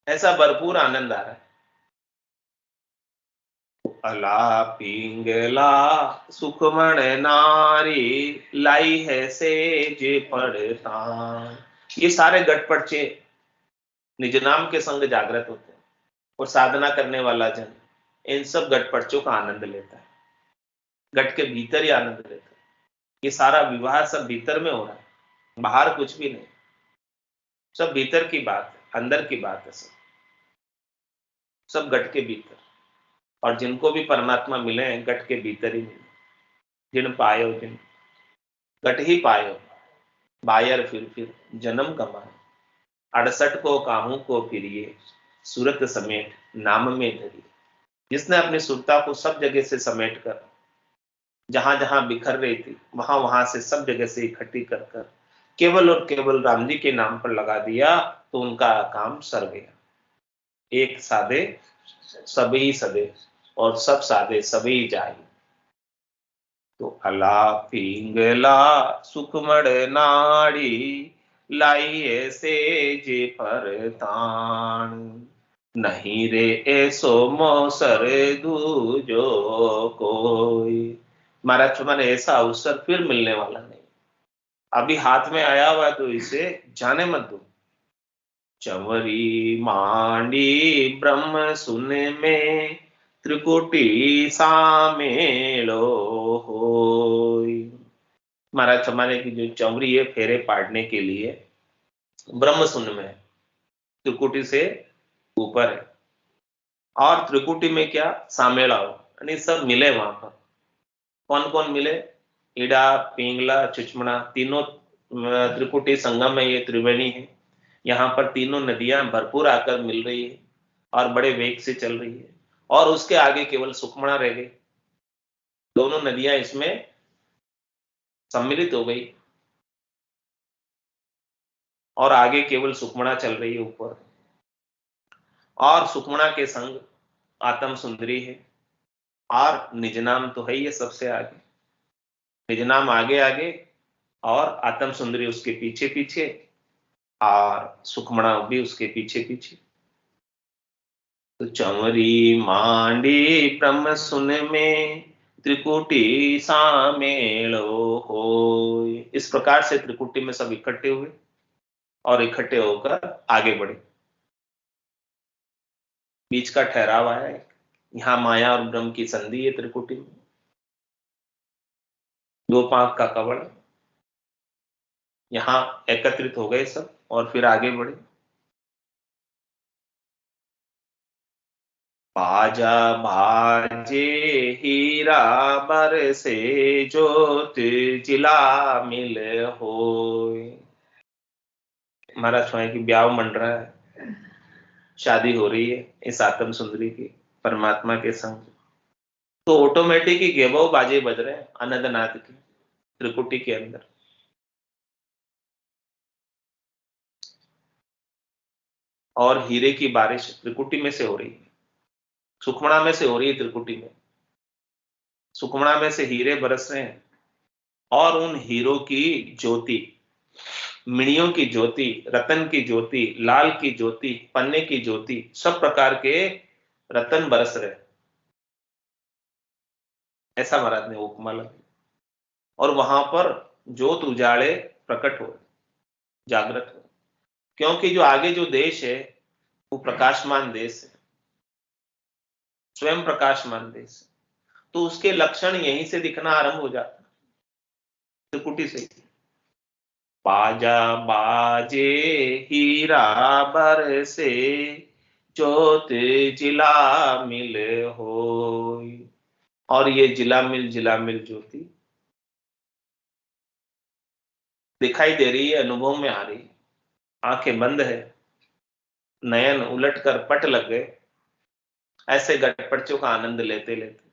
ऐसा भरपूर आनंद आ रहा है। अला पिंगला सुखमण नारी, लाई है सेज पड़ता। ये सारे गटपड़चे निज नाम के संग जागृत होते हैं, और साधना करने वाला जन इन सब गटपड़चों का आनंद लेता है, गट के भीतर ही आनंद लेता है। ये सारा विवाह सब भीतर में हो रहा है, बाहर कुछ भी नहीं, सब भीतर की बात है, अंदर की बात है, सब गट के भीतर। और जिनको भी परमात्मा मिले हैं, गट के भीतर ही मिले। जिन पायो जिन गट ही पायो, बायर फिर जन्म कमाए। 68 को काहू को फिरिए, सूरत समेट नाम में धरी। जिसने अपनी सुरता को सब जगह से समेट कर, जहां जहां बिखर रही थी, वहां वहां से सब जगह से इकट्ठी कर कर केवल और केवल राम जी के नाम पर लगा दिया, तो उनका काम सर गया। एक साधे सभी सदे, और सब साधे सभी जाए। तो अला पिंगला सुखमण नाड़ी, लाई ऐसे जे पर तान। नहीं रे ऐसो मोसर दूजो कोई। महाराज तुम्हारे ऐसा अवसर फिर मिलने वाला नहीं, अभी हाथ में आया हुआ तो इसे जाने मत दो। चंवरी मांडी ब्रह्म सुन में, त्रिकुटी सामेलो होय। महाराज हमारे की जो चौंगरी है फेरे पाड़ने के लिए ब्रह्म शून्य में है, त्रिकुटी से ऊपर है। और त्रिकुटी में क्या सामेलाओ यानी सब मिले वहां पर। कौन कौन मिले? इडा, पिंगला, चुचमड़ा, तीनों त्रिकुटी संगम में ये त्रिवेणी है। यहाँ पर तीनों नदियां भरपूर आकर मिल रही है और बड़े वेग से चल रही है। और उसके आगे केवल सुखमणा रह गई। दोनों नदियां इसमें सम्मिलित हो गई और आगे केवल सुखमणा चल रही है ऊपर। और सुखमणा के संग आत्म सुंदरी है और निजनाम तो है ये सबसे आगे। निजनाम आगे आगे और आत्म सुंदरी उसके पीछे पीछे और सुखमणा भी उसके पीछे पीछे। तो चंवरी मांडी ब्रह्म सुन में त्रिकुटी सामेलो हो। इस प्रकार से त्रिकुटी में सब इकट्ठे हुए और इकट्ठे होकर आगे बढ़े। बीच का ठहराव आया है, यहाँ माया और ब्रह्म की संधि है त्रिकुटी में। दो पांख का कवड़, यहाँ एकत्रित हो गए सब और फिर आगे बढ़े। बाजा बाजे हीरा बरसे ज्योत जिला मिल होय। महाराज स्वामी की ब्याह मंड रहा है, शादी हो रही है इस आत्म सुंदरी की परमात्मा के संग। तो ऑटोमेटिक ही गेबो बाजे बज रहे हैं अनंतनाथ की त्रिकुटी के अंदर। और हीरे की बारिश त्रिकुटी में से हो रही है, सुखमणा में से हो रही है त्रिकुटी में। सुखमणा में से हीरे बरस रहे हैं और उन हीरो की ज्योति, मणियों की ज्योति, रतन की ज्योति, लाल की ज्योति, पन्ने की ज्योति, सब प्रकार के रतन बरस रहे। ऐसा महाराज ने उपमा लगी। और वहां पर ज्योत उजाले प्रकट हो, जागृत हो। क्योंकि जो आगे जो देश है वो प्रकाशमान देश है, स्वयं प्रकाशमान देश है। तो उसके लक्षण यहीं से दिखना आरंभ हो जाता है, त्रिकुटी से। बाजा बाजे हीरा बरसे ज्योत जिला मिल होय। और ये जिला मिल ज्योति दिखाई दे रही है, अनुभव में आ रही है। आंखें बंद है, नयन उलट कर पट लग गए, ऐसे गटपटचों का आनंद लेते लेते।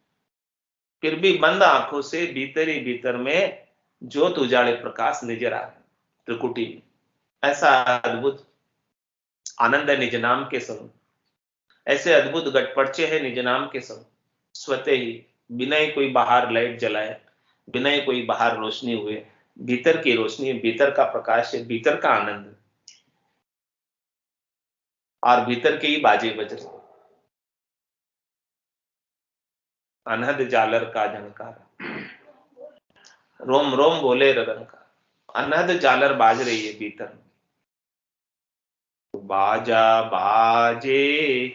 फिर भी बंद आंखों से भीतर ही भीतर में ज्योत उजाले प्रकाश नजर आ रहे त्रिकुटी में। ऐसा अद्भुत आनंद है निज नाम के संग। ऐसे अद्भुत गटपटचे है निज नाम के संग। स्वतः ही, बिना ही कोई बाहर लाइट जलाए, बिना ही कोई बाहर रोशनी हुए, भीतर की रोशनी, भीतर का प्रकाश है, भीतर का आनंद और भीतर के ही बाजे बज रहे। अनहद जालर का झनकार, रोम रोम बोले ररंकार। अनहद जालर बाज रही है भीतर। बाजा बाजे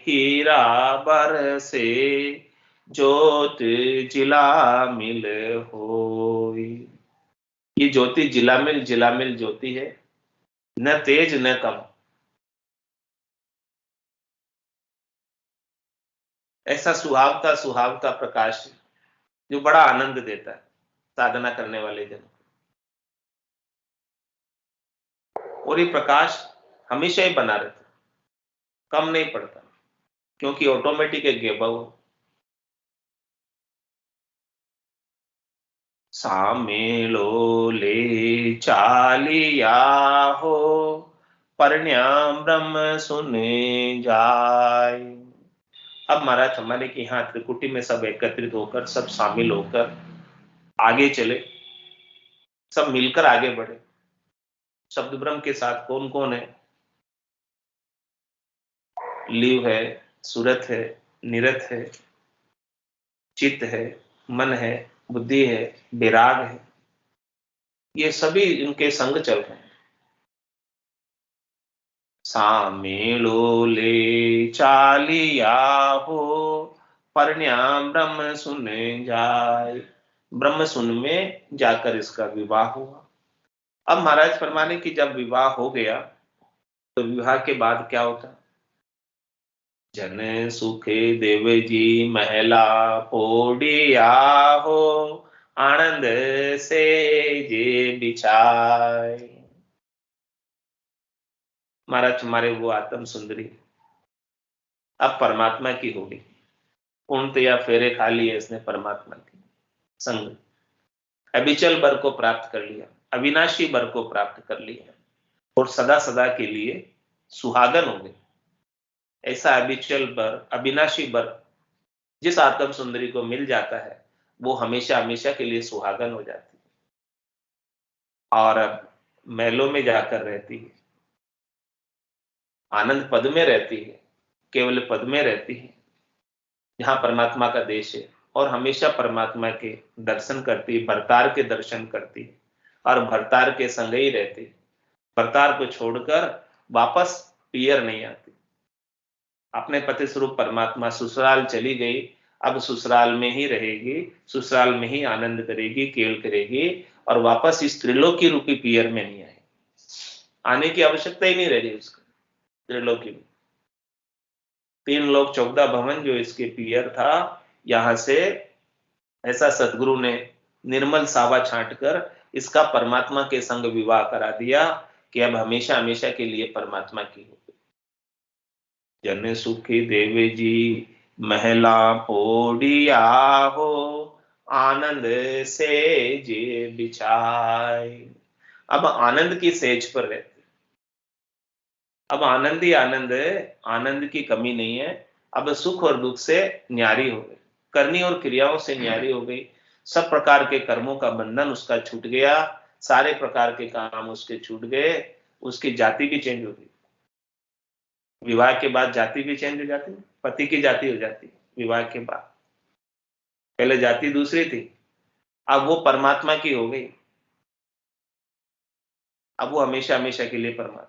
हीरा बरसे ज्योत जिला मिल होय। ये ज्योति जिलामिल ज्योति है, न तेज न कम। ऐसा सुहावता प्रकाश है जो बड़ा आनंद देता है साधना करने वाले जन। और ये प्रकाश हमेशा ही बना रहता, कम नहीं पड़ता, क्योंकि ऑटोमेटिक है गेबव। सामेलो ले चालिया हो, परिणाम ब्रह्म सुने जाय। अब महाराज हमारे के यहाँ त्रिकुटी में सब एकत्रित होकर, सब शामिल होकर आगे चले, सब मिलकर आगे बढ़े। शब्द ब्रह्म के साथ कौन कौन है? लिव है, सूरत है, निरत है, चित्त है, मन है, बुद्धि है, विराग है। ये सभी इनके संग चल रहे हैं। सामेलो ले चालिया हो, परिणाम ब्रह्म सुन जाय। ब्रह्मसून में जाकर इसका विवाह हुआ। अब महाराज फरमाने की जब विवाह हो गया तो विवाह के बाद क्या होता? जन सुखे देव जी महला पोड़िया हो, आनंद से जे बिछाए। महाराज हमारे वो आत्म सुंदरी अब परमात्मा की हो गई, पूर्णतया फेरे खा लिए इसने परमात्मा की संग, अविचल बर को प्राप्त कर लिया, अविनाशी बर को प्राप्त कर लिया और सदा सदा के लिए सुहागन हो गए। ऐसा अविचल बर, अविनाशी बर जिस आत्म सुंदरी को मिल जाता है वो हमेशा हमेशा के लिए सुहागन हो जाती है और अब महलों में जाकर रहती है, आनंद पद में रहती है, केवल पद में रहती है जहां परमात्मा का देश है और हमेशा परमात्मा के दर्शन करती है, भरतार के दर्शन करती है और भरतार के संग ही रहती है। भरतार को छोड़कर वापस पियर नहीं आती। अपने पति स्वरूप परमात्मा ससुराल चली गई, अब ससुराल में ही रहेगी, ससुराल में ही आनंद करेगी, केवल करेगी और वापस इस त्रिलोकी रूपी पियर में नहीं आएगी। आने की आवश्यकता ही नहीं रह रही उसको त्रिलोकी में। 3 लोक 14 भवन जो इसके पियर था, यहां से ऐसा सदगुरु ने निर्मल सावा छांटकर इसका परमात्मा के संग विवाह करा दिया कि अब हमेशा हमेशा के लिए परमात्मा की हो गई। जन सुखी देव जी महला पोड़िया हो, आनंद से जे बिछाए। अब आनंद की सेज पर रहते, अब आनंद ही आनंद है, आनंद की कमी नहीं है। अब सुख और दुख से न्यारी हो गई, करनी और क्रियाओं से न्यारी हो गई, सब प्रकार के कर्मों का बंधन उसका छूट गया, सारे प्रकार के काम उसके छूट गए, उसकी जाति भी चेंज हो गई। विवाह के बाद जाति भी चेंज हो जाती है, पति की जाति हो जाती है विवाह के बाद। पहले जाति दूसरी थी, अब वो परमात्मा की हो गई, अब वो हमेशा हमेशा के लिए परमात्मा।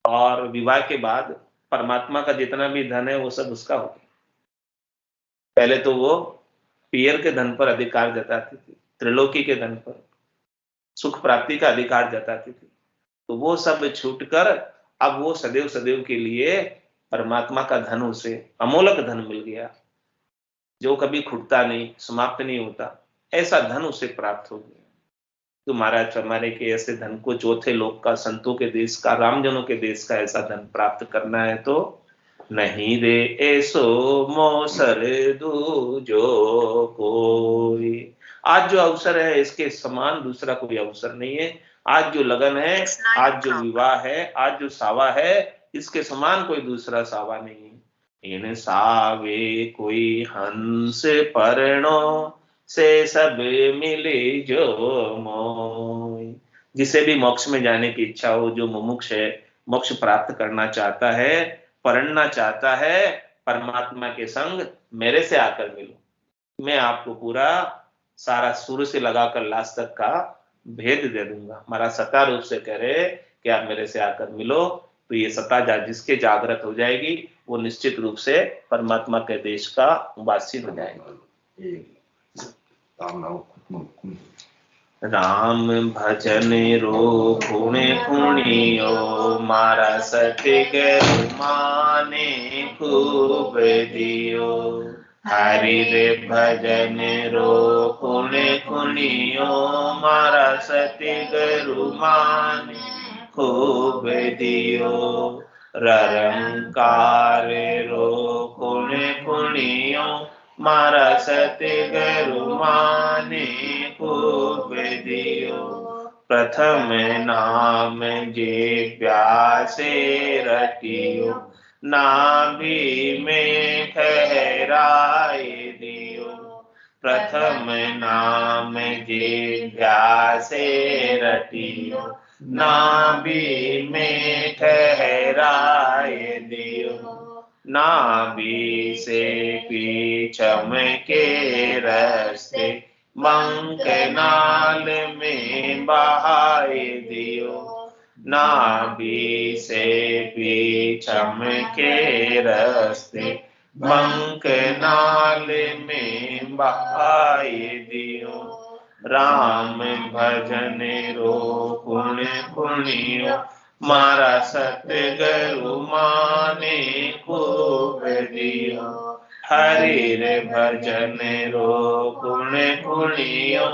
और विवाह के बाद परमात्मा का जितना भी धन है वो सब उसका हो गया। पहले तो वो पियर के धन पर अधिकार जताती थी, त्रिलोकी के धन पर सुख प्राप्ति का अधिकार जताती थी, तो वो सब छूटकर अब वो सदैव सदैव के लिए परमात्मा का धन उसे अमोलक धन मिल गया, जो कभी खुटता नहीं, समाप्त नहीं होता, ऐसा धन उसे प्राप्त हो गया। तो महाराज फरमाने के ऐसे धन को चौथे लोक का, संतों के देश का, रामजनों के देश का ऐसा धन प्राप्त करना है तो नहीं रे ऐसो मोसर दूजो कोई। आज जो अवसर है इसके समान दूसरा कोई अवसर नहीं है। आज जो लगन है, आज जो विवाह है, आज जो सावा है, इसके समान कोई दूसरा सावा नहीं है। इन सावे कोई हंस पर्णो से सब मिले जो मोय। जिसे भी मोक्ष में जाने की इच्छा हो, जो मुमुक्ष है, मोक्ष प्राप्त करना चाहता है, पढ़ना चाहता है परमात्मा के संग, मेरे से आकर मिलो, मैं आपको पूरा सारा शुरू से लगाकर लास्ट तक का भेद दे दूंगा। हमारा सत्ता रूप से कह रहे कि आप मेरे से आकर मिलो, तो ये सत्ता जिसके जागृत हो जाएगी वो निश्चित रूप से परमात्मा के देश का वासी हो जाएगा। राम भजन रो पुणे पुणियो, मारा सत्य माने खूब दियो। हरि रे भजन रो पुणे पुणियो, मारा सत्य माने खूब दियो। ररंकार रो पुणे पुणियो, मारा सत्य माने खूब दियो। प्रथम नाम जे प्यासे रटियो, नाभि में ठहराए दियो। प्रथम नाम जे प्यासे रटियो, नाभि में ठहराए दियो। नाभि से पीछम के रस्ते, मंकनाल में बहाए दियो। नाभि से पीछम के रस्ते, बंक नाल में बहाए दियो। राम भजन रो गुण पुण्यो, मारा सतगुरु माने खूब दियो। हरि रे भजन रो गुण पुण्यो,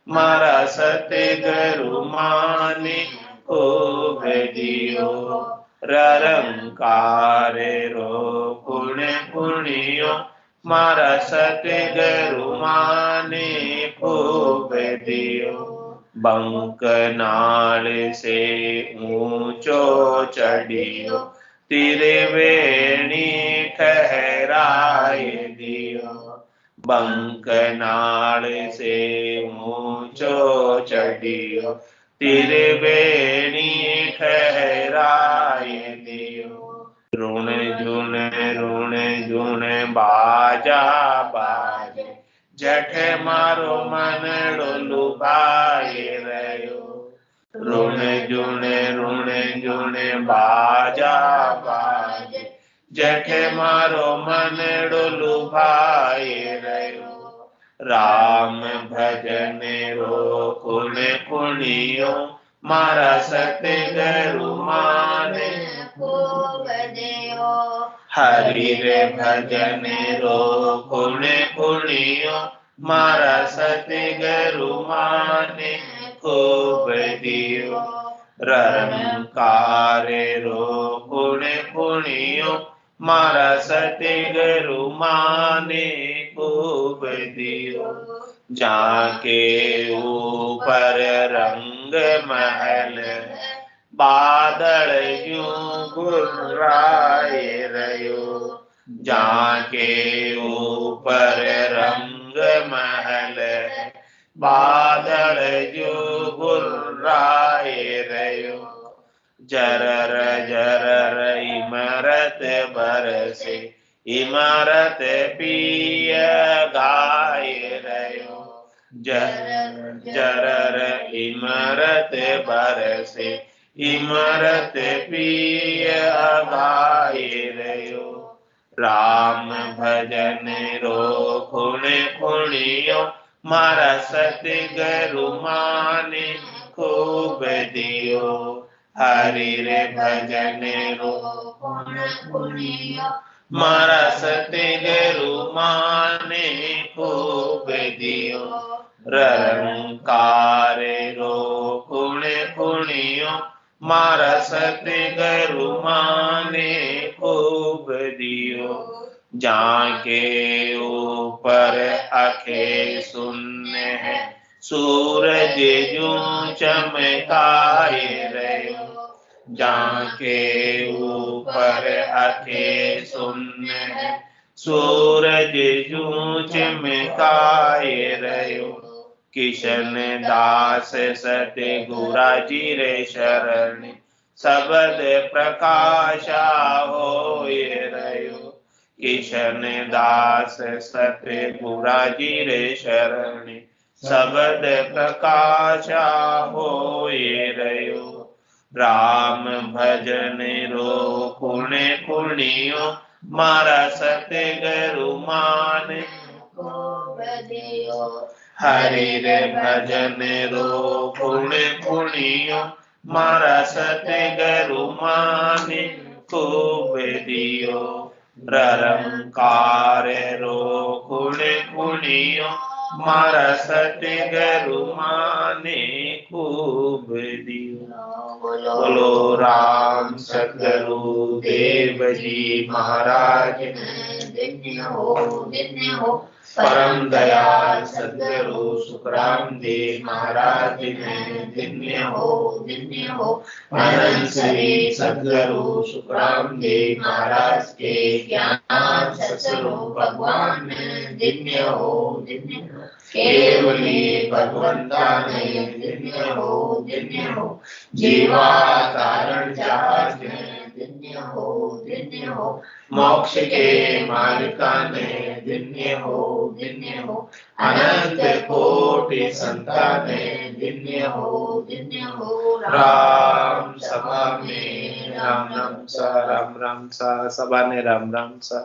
मारा सतगुरु माने खूब दियो। ररंकार रो गुण पुण्यो, मारा सतगुरु माने खूब दियो। बंक नाल से ऊंचो चढ़ियो, त्रिवेणी ठहराए दियो। बंक नाल से ऊंचो चढ़ियो, त्रिवेणी ठहराए दियो। ऋण जुण बाजा बाजे, जठ मारो मन लुभाए रयो। ऋण जुण बाजा बाजे, जठ मारो मन लुभाए रयो। राम भजन रो गुण पुण्यो, मारा सतगुरु माने खूब दियो। हरि रे भजन रो गुण पुण्यो, मारा सतगुरु माने खूब दियो। ररंकार रो गुण पुण्यो, मारा सतगुरु माने खूब दियो। जाके ऊपर रंग महल, बादल यूं गुर्राए रयो। जाके ऊपर रंग महल, बादल यूं गुर्राए रयो। जरर जरर इमरत बरसे, इमरत पिय गाए रयो। जरर जरर इमरत बरसे, इमरत पिय गाए रयो। राम भजन रो गुण पुण्यो, मारा सतगुरु माने खूब दियो। हरि रे भजन रो गुण पुण्यो, मारा सतगुरु माने खूब दियो। ररंकार रो गुण पुण्यो, मारा सतगुरु माने खूब दियो। जाके ऊपर आखे शून्य है, सूरज यूं चमकाए रयो। जाके ऊपर आखे शून्य है, सूरज यूं चमकाए रयो। किशन दास सतगुराजी रे शरण, शब्द प्रकाशा होए रयो। किशन दास सतगुराजी रे शरण, शब्द प्रकाशा होए रयो। राम भजन रो गुण पुण्यो, मारा सतगुरु माने खूब दियो। हरि रे भजन रो गुण पुण्यो, मारा सतगुरु माने खूब दियो। ररंकार रो गुण पुण्यो, मारा सतगुरु माने खूब दियो। बोलो राम सतगुरु देव जी महाराज, धन्य हो परम दयाल सतगुरु सुखराम देव महाराज ने, धन्य हो अनंत श्री सतगुरु सुखराम देव महाराज के ज्ञान सतस्वरूप भगवान ने, धन्य हो केवली भगवंता ने, धन्य हो जीवा कारण जहाज ने, धन्य हो मोक्ष के मालिका ने, धन्य हो अनंत कोटि संताने, धन्य हो राम सभा में राम राम सा, राम राम सा, सभा ने राम राम सा।